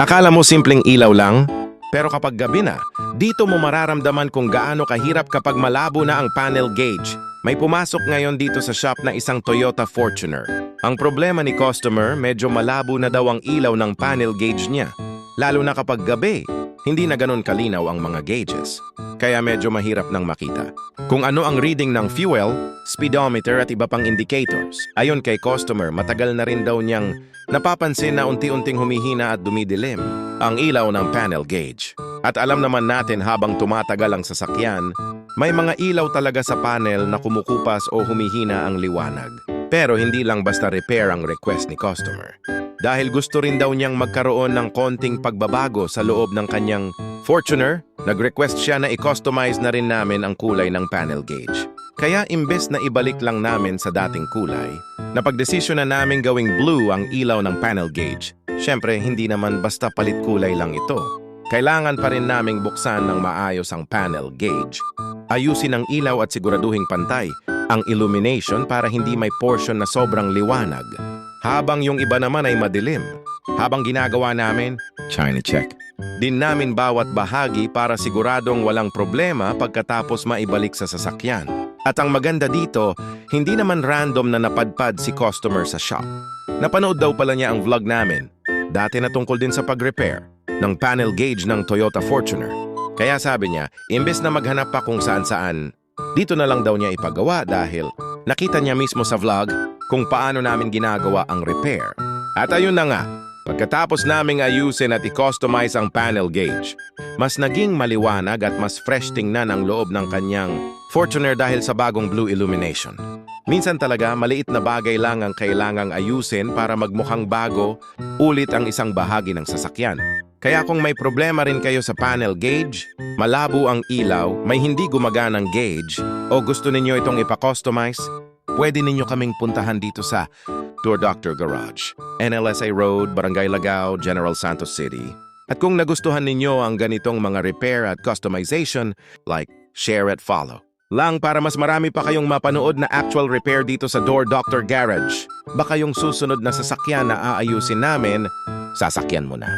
Akala mo simpleng ilaw lang? Pero kapag gabi na, dito mo mararamdaman kung gaano kahirap kapag malabo na ang panel gauge. May pumasok ngayon dito sa shop na isang Toyota Fortuner. Ang problema ni customer, medyo malabo na daw ang ilaw ng panel gauge niya. Lalo na kapag gabi, hindi na ganun kalinaw ang mga gauges. Kaya medyo mahirap nang makita kung ano ang reading ng fuel, speedometer at iba pang indicators. Ayon kay customer, matagal na rin daw niyang napapansin na unti-unting humihina at dumidilim ang ilaw ng panel gauge. At alam naman natin habang tumatagal ang sasakyan, may mga ilaw talaga sa panel na kumukupas o humihina ang liwanag. Pero hindi lang basta repair ang request ni customer. Dahil gusto rin daw niyang magkaroon ng konting pagbabago sa loob ng kanyang Fortuner, nag-request siya na i-customize na rin namin ang kulay ng panel gauge. Kaya imbes na ibalik lang namin sa dating kulay, napagdesisyon na namin gawing blue ang ilaw ng panel gauge. Siyempre, hindi naman basta palit kulay lang ito. Kailangan pa rin naming buksan ng maayos ang panel gauge. Ayusin ang ilaw at siguraduhing pantay ang illumination para hindi may portion na sobrang liwanag. Habang yung iba naman ay madilim. Habang ginagawa namin, China check. Din namin bawat bahagi para siguradong walang problema pagkatapos maibalik sa sasakyan. At ang maganda dito, hindi naman random na napadpad si customer sa shop. Napanood daw pala niya ang vlog namin. Dati na tungkol din sa pag-repair ng panel gauge ng Toyota Fortuner. Kaya sabi niya, imbes na maghanap pa kung saan-saan, dito na lang daw niya ipagawa dahil nakita niya mismo sa vlog kung paano namin ginagawa ang repair. At ayun na nga, pagkatapos naming ayusin at i-customize ang panel gauge, mas naging maliwanag at mas fresh tingnan ang loob ng kanyang Fortuner dahil sa bagong blue illumination. Minsan talaga, maliit na bagay lang ang kailangang ayusin para magmukhang bago ulit ang isang bahagi ng sasakyan. Kaya kung may problema rin kayo sa panel gauge, malabo ang ilaw, may hindi gumaganang gauge, o gusto ninyo itong ipa-customize, pwede ninyo kaming puntahan dito sa Tour Doctor Garage, NLSA Road, Barangay Lagao, General Santos City. At kung nagustuhan ninyo ang ganitong mga repair at customization, like, share at follow lang para mas marami pa kayong mapanood na actual repair dito sa Door Doctor Garage. Baka yung susunod na sasakyan na aayusin namin, sasakyan mo na.